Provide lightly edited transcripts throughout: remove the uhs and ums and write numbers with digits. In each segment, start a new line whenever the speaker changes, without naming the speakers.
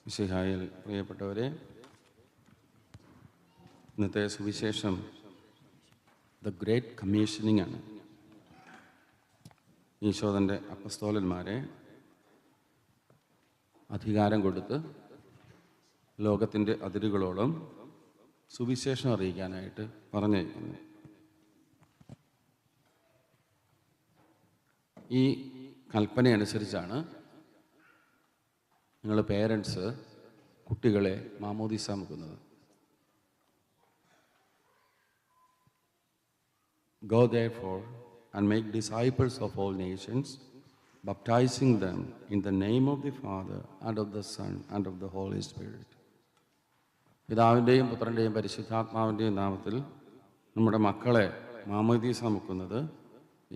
മിശിഹായിൽ പ്രിയപ്പെട്ടവരെ, ഇന്നത്തെ സുവിശേഷം ദ ഗ്രേറ്റ് കമ്മീഷനിങ് ആണ്. ഈശോ തൻ്റെ അപ്പസ്തോലന്മാരെ അധികാരം കൊടുത്ത് ലോകത്തിൻ്റെ അതിരുകളോളം സുവിശേഷം അറിയിക്കാനായിട്ട് പറഞ്ഞയക്കുന്നു. ഈ കൽപ്പനയനുസരിച്ചാണ് നിങ്ങൾ പേരൻസ് കുട്ടികളെ മാമോദീസ മുക്കുന്നത്. Go therefore and make disciples of all nations, baptizing them in the name of the Father and of the Son and of the Holy Spirit. പിതാവിൻ്റെയും പുത്രൻ്റെയും പരിശുദ്ധാത്മാവിൻ്റെയും നാമത്തിൽ നമ്മുടെ മക്കളെ മാമോദീസ മുക്കുന്നത്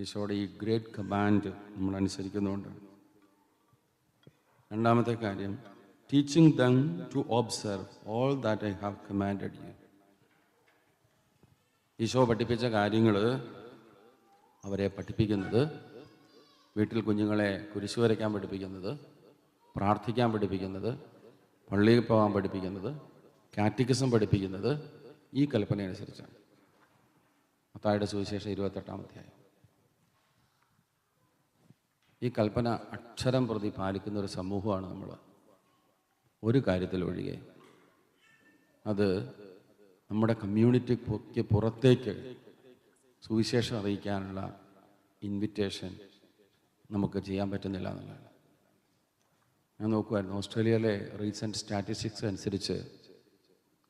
ഈശോയുടെ ഈ ഗ്രേറ്റ് കമാൻഡ് നമ്മൾ അനുസരിക്കുന്നതുകൊണ്ടാണ്. രണ്ടാമത്തെ കാര്യം, teaching them to observe all that I have commanded you. Isho പഠിപ്പിച്ച കാര്യങ്ങൾ അവരെ പഠിപ്പിക്കുന്നത്, വീട്ടിൽ കുഞ്ഞുങ്ങളെ കുരിശു വരയ്ക്കാൻ പഠിപ്പിക്കുന്നത്, പ്രാർത്ഥിക്കാൻ പഠിപ്പിക്കുന്നത്, പള്ളിയിൽ പോകാൻ പഠിപ്പിക്കുന്നത്, കാറ്റക്കിസം പഠിപ്പിക്കുന്നത് ഈ കൽപ്പന അനുസരിച്ചാണ്. മത്തായിയുടെ സുവിശേഷം 28-ാം അധ്യായം. ഈ കൽപ്പന അക്ഷരം പ്രതി പാലിക്കുന്ന ഒരു സമൂഹമാണ് നമ്മൾ. ഒരു കാര്യത്തിലൊഴികെ, അത് നമ്മുടെ കമ്മ്യൂണിറ്റിക്ക് പുറത്തേക്ക് സുവിശേഷം അറിയിക്കാനുള്ള ഇൻവിറ്റേഷൻ നമുക്ക് ചെയ്യാൻ പറ്റുന്നില്ല എന്നുള്ളതാണ്. ഞാൻ നോക്കുമായിരുന്നു, ഓസ്ട്രേലിയയിലെ റീസെൻറ്റ് സ്റ്റാറ്റിസ്റ്റിക്സ് അനുസരിച്ച്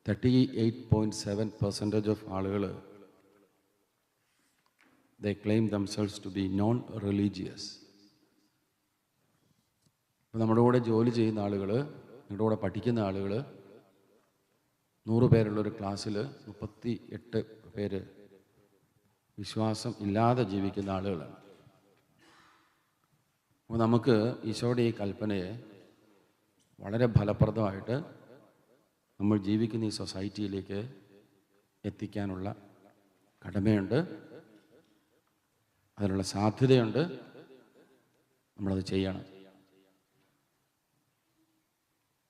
38.7% ഓഫ് ആളുകൾ they claim themselves to be non-religious. അപ്പോൾ നമ്മുടെ കൂടെ ജോലി ചെയ്യുന്ന ആളുകൾ, നമ്മുടെ കൂടെ പഠിക്കുന്ന ആളുകൾ, 100 പേരുള്ളൊരു ക്ലാസ്സിൽ 38 പേര് വിശ്വാസം ഇല്ലാതെ ജീവിക്കുന്ന ആളുകളാണ്. അപ്പോൾ നമുക്ക് ഈശോയുടെ ഈ കൽപ്പനയെ വളരെ ഫലപ്രദമായിട്ട് നമ്മൾ ജീവിക്കുന്ന ഈ സൊസൈറ്റിയിലേക്ക് എത്തിക്കാനുള്ള കടമയുണ്ട്, അതിനുള്ള സാധ്യതയുണ്ട്. നമ്മളത് ചെയ്യണം.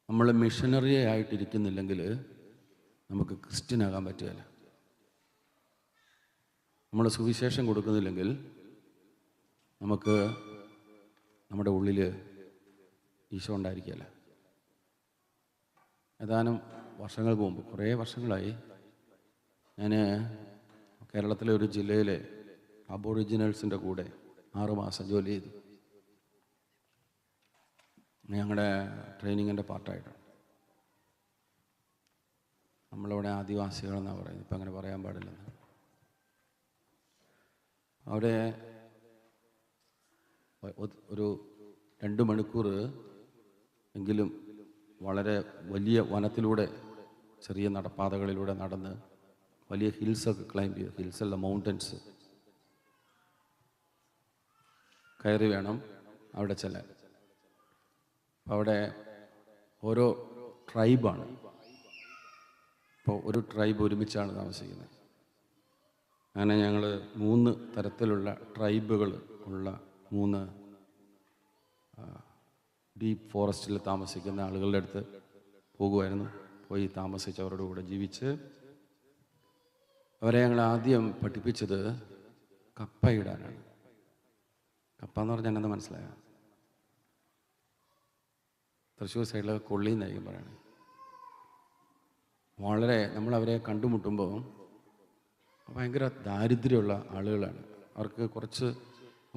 നമ്മൾ മിഷനറി ആയിട്ടിരിക്കുന്നില്ലെങ്കിൽ നമുക്ക് ക്രിസ്ത്യനാകാൻ പറ്റുകയില്ല. നമ്മൾ സുവിശേഷം കൊടുക്കുന്നില്ലെങ്കിൽ നമുക്ക് നമ്മുടെ ഉള്ളിൽ ഈശോ ഉണ്ടായിരിക്കുകയില്ല. ഏതാനും വർഷങ്ങൾക്ക് മുമ്പ്, കുറേ വർഷങ്ങളായി, ഞാൻ കേരളത്തിലെ ഒരു ജില്ലയിലെ അബോറിജിനൽസിൻ്റെ കൂടെ 6 മാസം ജോലി ചെയ്തു. ഞങ്ങളുടെ ട്രെയിനിങ്ങിൻ്റെ പാർട്ടായിട്ടാണ്. നമ്മളിവിടെ ആദിവാസികളെന്നാണ് പറയുന്നത്, ഇപ്പം അങ്ങനെ പറയാൻ പാടില്ലെന്ന്. അവിടെ ഒരു 2 മണിക്കൂർ എങ്കിലും വളരെ വലിയ വനത്തിലൂടെ, ചെറിയ നടപ്പാതകളിലൂടെ നടന്ന് വലിയ ഹിൽസൊക്കെ ക്ലൈംബ് ചെയ്ത്, ഹിൽസല്ല മൗണ്ടൻസ് കയറി വേണം അവിടെ ചെല്ലാൻ. അവിടെ ഓരോ ട്രൈബാണ്. ഇപ്പോൾ ഒരു ട്രൈബ് ഒരുമിച്ചാണ് താമസിക്കുന്നത്. അങ്ങനെ ഞങ്ങൾ 3 തരത്തിലുള്ള ട്രൈബുകൾ ഉള്ള 3 ഡീപ്പ് ഫോറസ്റ്റിൽ താമസിക്കുന്ന ആളുകളുടെ അടുത്ത് പോകുമായിരുന്നു. പോയി താമസിച്ച് അവരുടെ കൂടെ ജീവിച്ച്, അവരെ ഞങ്ങൾ ആദ്യം പഠിപ്പിച്ചത് കപ്പ ഇടാനാണ്. കപ്പ എന്ന് പറഞ്ഞാൽ എന്താ മനസ്സിലായോ? തൃശ്ശൂർ സൈഡിൽ കൊള്ളി എന്നായിരിക്കും പറയണത്. വളരെ നമ്മളവരെ കണ്ടുമുട്ടുമ്പോൾ ഭയങ്കര ദാരിദ്ര്യമുള്ള ആളുകളാണ്. അവർക്ക് കുറച്ച്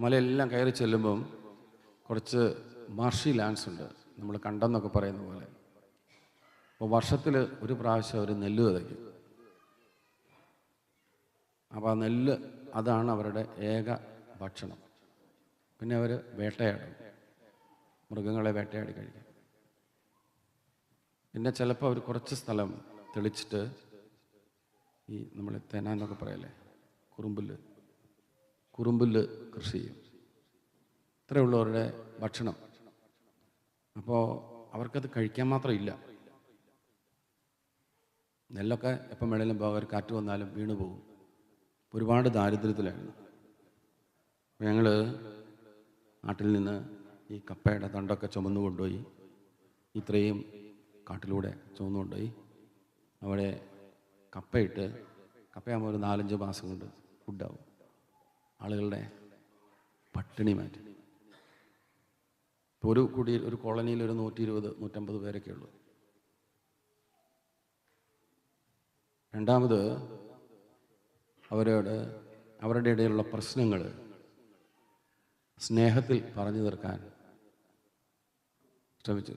മലയെല്ലാം കയറി ചെല്ലുമ്പം കുറച്ച് മാർഷി ലാൻഡ്സ് ഉണ്ട്, നമ്മൾ കണ്ടെന്നൊക്കെ പറയുന്ന പോലെ. അപ്പോൾ വർഷത്തിൽ ഒരു പ്രാവശ്യം അവർ നെല്ല് വിതയ്ക്കും. അപ്പോൾ ആ നെല്ല്, അതാണ് അവരുടെ ഏക ഭക്ഷണം. പിന്നെ അവർ വേട്ടയാടും, മൃഗങ്ങളെ വേട്ടയാടി കഴിക്കും. പിന്നെ ചിലപ്പോൾ അവർ കുറച്ച് സ്ഥലം തെളിച്ചിട്ട് ഈ നമ്മൾ തേന എന്നൊക്കെ പറയല്ലേ, കുറുമ്പുല്ല് കൃഷി ചെയ്യും. ഇത്രയേ ഉള്ളൂ അവരുടെ ഭക്ഷണം. അപ്പോൾ അവർക്കത് കഴിക്കാൻ മാത്രം ഇല്ല. നെല്ലൊക്കെ എപ്പം വേണേലും പോകാൻ, കാറ്റ് വന്നാലും വീണു പോകും. ഒരുപാട് ദാരിദ്ര്യത്തിലായിരുന്നു. അപ്പോൾ ഞങ്ങൾ നാട്ടിൽ നിന്ന് ഈ കപ്പയുടെ തണ്ടൊക്കെ ചുമന്നു കൊണ്ടുപോയി ഇത്രയും കാട്ടിലൂടെ ചുവന്നുകൊണ്ടുപോയി അവിടെ കപ്പയാകുമ്പോൾ ഒരു 4-5 മാസം കൊണ്ട് ഫുഡാവും. ആളുകളുടെ പട്ടിണി മാറ്റി. ഇപ്പോൾ ഒരു കോളനിയിൽ ഒരു 120-150 പേരൊക്കെ ഉള്ളൂ. രണ്ടാമത് അവരുടെ ഇടയിലുള്ള പ്രശ്നങ്ങൾ സ്നേഹത്തിൽ പറഞ്ഞു തീർക്കാൻ ശ്രമിച്ചു.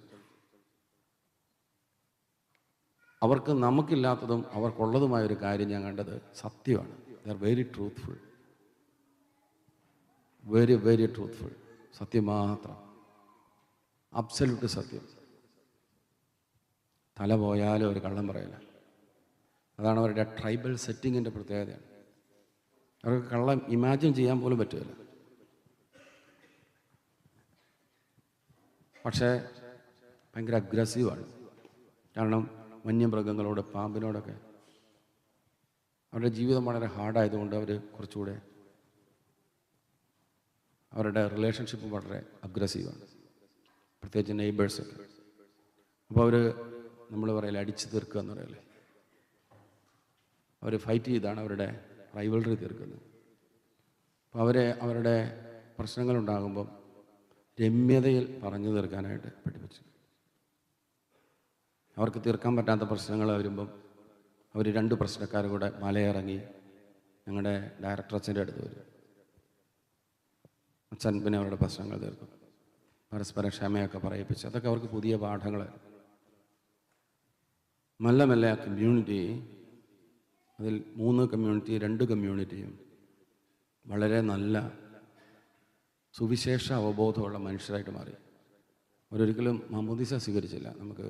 അവർക്ക് നമുക്കില്ലാത്തതും അവർക്കുള്ളതുമായൊരു കാര്യം ഞാൻ കണ്ടത് സത്യമാണ്. They are very truthful, very very truthful. സത്യം മാത്രം, അബ്സല്യൂട്ട് സത്യം. തല പോയാലും ഒരു കള്ളം പറയില്ല. അതാണ് അവരുടെ ട്രൈബൽ സെറ്റിങ്ങിൻ്റെ പ്രത്യേകതയാണ്. അവർക്ക് കള്ളം ഇമാജിൻ ചെയ്യാൻ പോലും പറ്റില്ല. പക്ഷേ ഭയങ്കര അഗ്രസീവാണ്. കാരണം വന്യമൃഗങ്ങളോട്, പാമ്പിനോടൊക്കെ അവരുടെ ജീവിതം വളരെ ഹാർഡായതുകൊണ്ട് അവർ കുറച്ചുകൂടെ അവരുടെ റിലേഷൻഷിപ്പ് വളരെ അഗ്രസീവാണ്, പ്രത്യേകിച്ച് നെയ്ബേഴ്സൊക്കെ. അപ്പോൾ നമ്മൾ പറയില്ല അടിച്ചു തീർക്കുക എന്ന് പറയല്ലേ, അവർ ഫൈറ്റ് ചെയ്താണ് അവരുടെ റൈവൽറി തീർക്കുന്നത്. അപ്പോൾ അവരുടെ പ്രശ്നങ്ങളുണ്ടാകുമ്പം രമ്യതയിൽ പറഞ്ഞു തീർക്കാനായിട്ട് പഠിപ്പിച്ചു. അവർക്ക് തീർക്കാൻ പറ്റാത്ത പ്രശ്നങ്ങൾ വരുമ്പം അവർ 2 പ്രശ്നക്കാരും കൂടെ മലയിറങ്ങി ഞങ്ങളുടെ ഡയറക്ടർ അച്ഛൻ്റെ അടുത്ത് വരും. അച്ഛൻ പിന്നെ അവരുടെ പ്രശ്നങ്ങൾ തീർക്കും. പരസ്പരം ക്ഷമയൊക്കെ പറയിപ്പിച്ച് അതൊക്കെ അവർക്ക് പുതിയ പാഠങ്ങളായിരുന്നു. മെല്ലെ മെല്ലെ ആ കമ്മ്യൂണിറ്റി, അതിൽ 2 കമ്മ്യൂണിറ്റിയും വളരെ നല്ല സുവിശേഷ അവബോധമുള്ള മനുഷ്യരായിട്ട് മാറി. അവരൊരിക്കലും മാമോദീസ സ്വീകരിച്ചില്ല നമുക്ക്,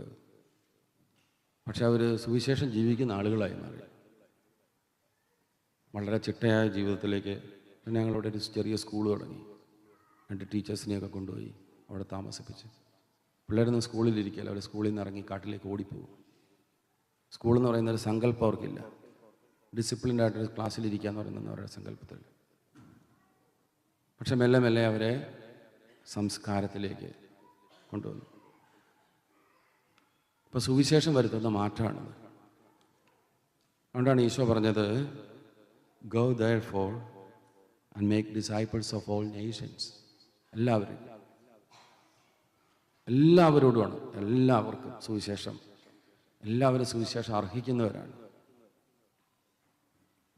പക്ഷെ അവർ സുവിശേഷം ജീവിക്കുന്ന ആളുകളായി മാറി. വളരെ ചിട്ടയായ ജീവിതത്തിലേക്ക്. പിന്നെ ഞങ്ങളവിടെ ഒരു ചെറിയ സ്കൂൾ തുടങ്ങി. 2 ടീച്ചേഴ്സിനെയൊക്കെ കൊണ്ടുപോയി അവിടെ താമസിപ്പിച്ച്. പിള്ളേരൊന്നും സ്കൂളിലിരിക്കില്ല, അവർ സ്കൂളിൽ നിന്ന് ഇറങ്ങി കാട്ടിലേക്ക് ഓടിപ്പോകും. സ്കൂളെന്ന് പറയുന്നൊരു സങ്കല്പം അവർക്കില്ല. ഡിസിപ്ലിൻഡായിട്ടൊരു ക്ലാസ്സിലിരിക്കുക എന്ന് പറയുന്നത് അവരുടെ സങ്കല്പത്തിൽ. പക്ഷെ മെല്ലെ മെല്ലെ അവരെ സംസ്കാരത്തിലേക്ക് കൊണ്ടുവന്നു. ഇപ്പോൾ സുവിശേഷം വരുത്തുന്ന മാറ്റമാണത്. അതുകൊണ്ടാണ് ഈശോ പറഞ്ഞത്, go therefore and make disciples of all nations. എല്ലാവരോടുമാണ്, എല്ലാവർക്കും സുവിശേഷം. എല്ലാവരും സുവിശേഷം അർഹിക്കുന്നവരാണ്.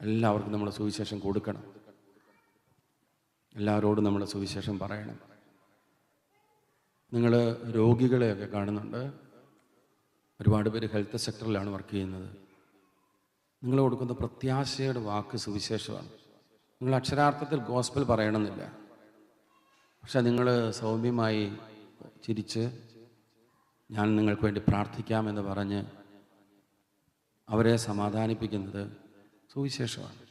എല്ലാവർക്കും നമ്മൾ സുവിശേഷം കൊടുക്കണം. എല്ലാവരോടും നമ്മൾ സുവിശേഷം പറയണം. നിങ്ങൾ രോഗികളെയൊക്കെ കാണുന്നുണ്ട്. ഒരുപാട് പേര് ഹെൽത്ത് സെക്ടറിലാണ് വർക്ക് ചെയ്യുന്നത്. നിങ്ങൾ കൊടുക്കുന്ന പ്രത്യാശയുടെ വാക്ക് സുവിശേഷമാണ്. നിങ്ങൾ അക്ഷരാർത്ഥത്തിൽ ഗോസ്പൽ പറയണമെന്നില്ല, പക്ഷെ നിങ്ങൾ സൗമ്യമായി ചിരിച്ച് ഞാൻ നിങ്ങൾക്ക് വേണ്ടി പ്രാർത്ഥിക്കാമെന്ന് പറഞ്ഞ് അവരെ സമാധാനിപ്പിക്കുന്നത് സുവിശേഷമാണ്.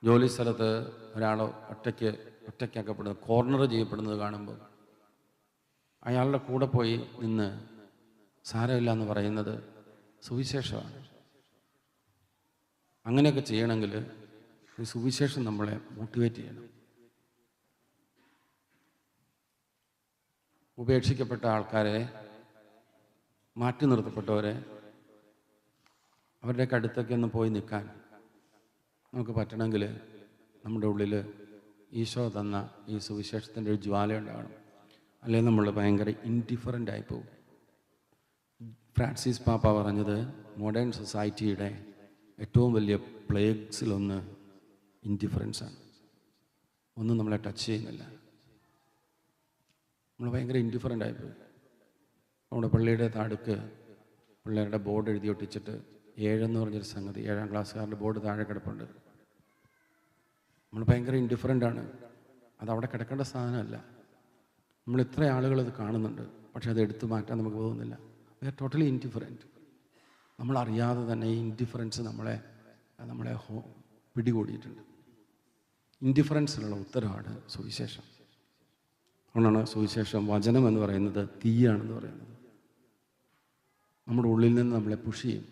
ജോലി സ്ഥലത്ത് ഒരാൾ ഒറ്റയ്ക്കാക്കപ്പെടുന്നത്, കോർണർ ചെയ്യപ്പെടുന്നത് കാണുമ്പോൾ അയാളുടെ കൂടെ പോയി നിന്ന് സാരമില്ല എന്ന് പറയുന്നത് സുവിശേഷമാണ്. അങ്ങനെയൊക്കെ ചെയ്യണമെങ്കിൽ ഈ സുവിശേഷം നമ്മളെ മോട്ടിവേറ്റ് ചെയ്യണം. ഉപേക്ഷിക്കപ്പെട്ട ആൾക്കാരെ, മാറ്റി നിർത്തപ്പെട്ടവരെ, അവരുടെയൊക്കെ അടുത്തൊക്കെ ഒന്ന് പോയി നിൽക്കാൻ നമുക്ക് പറ്റണമെങ്കിൽ നമ്മുടെ ഉള്ളിൽ ഈശോ തന്ന ഈ സുവിശേഷത്തിൻ്റെ ഒരു ജ്വാല ഉണ്ടാകണം. അല്ലെങ്കിൽ നമ്മൾ ഭയങ്കര ഇൻഡിഫറൻ്റ് ആയി പോകും. ഫ്രാൻസിസ് പാപ്പ പറഞ്ഞത് മോഡേൺ സൊസൈറ്റിയുടെ ഏറ്റവും വലിയ പ്ലേഗ്സിലൊന്ന് ഇൻഡിഫറൻസാണ്. ഒന്നും നമ്മളെ ടച്ച് ചെയ്യുന്നില്ല. നമ്മൾ ഭയങ്കര ഇൻഡിഫറൻ്റ് ആയിപ്പോയി. നമ്മുടെ പള്ളിയുടെ താടുക്ക് പിള്ളേരുടെ ബോർഡ് എഴുതി ഒട്ടിച്ചിട്ട് 7 എന്ന് പറഞ്ഞൊരു സംഗതി, 7ാം ക്ലാസ്സുകാരുടെ ബോർഡ് താഴെ കിടപ്പുണ്ട്. നമ്മൾ ഭയങ്കര ഇൻഡിഫറൻ്റാണ്. അതവിടെ കിടക്കേണ്ട സാധനമല്ല. നമ്മൾ ഇത്ര ആളുകൾ അത് കാണുന്നുണ്ട്, പക്ഷെ അത് എടുത്തു മാറ്റാൻ നമുക്ക് തോന്നുന്നില്ല. We are totally indifferent. നമ്മളറിയാതെ തന്നെ ഈ ഇൻഡിഫറൻസ് നമ്മളെ പിടികൂടിയിട്ടുണ്ട്. ഇൻഡിഫറൻസിനുള്ള ഉത്തരവാണ് സുവിശേഷം. അതുകൊണ്ടാണ് സുവിശേഷം, വചനം എന്ന് പറയുന്നത് തീയാണെന്ന് പറയുന്നത്. നമ്മുടെ ഉള്ളിൽ നിന്ന് നമ്മളെ പുഷ് ചെയ്യും.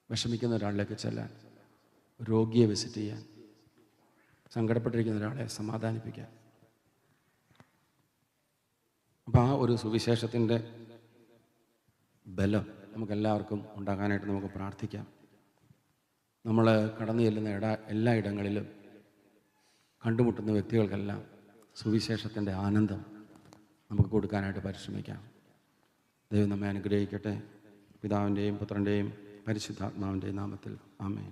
വിഷമിക്കുന്ന ഒരാളിലേക്ക് ചെല്ലാൻ, രോഗിയെ വിസിറ്റ് ചെയ്യാൻ, സങ്കടപ്പെട്ടിരിക്കുന്ന ഒരാളെ സമാധാനിപ്പിക്കാൻ. അപ്പോൾ ആ ഒരു സുവിശേഷത്തിൻ്റെ ബലം നമുക്കെല്ലാവർക്കും ഉണ്ടാകാനായിട്ട് നമുക്ക് പ്രാർത്ഥിക്കാം. നമ്മൾ കടന്നു ചെല്ലുന്ന എല്ലാ ഇടങ്ങളിലും കണ്ടുമുട്ടുന്ന വ്യക്തികൾക്കെല്ലാം സുവിശേഷത്തിൻ്റെ ആനന്ദം നമുക്ക് കൊടുക്കാനായിട്ട് പരിശ്രമിക്കാം. ദൈവം നമ്മെ അനുഗ്രഹിക്കട്ടെ. പിതാവിൻ്റെയും പുത്രൻ്റെയും പരിശുദ്ധാത്മാവിൻ്റെയും നാമത്തിൽ ആമേൻ.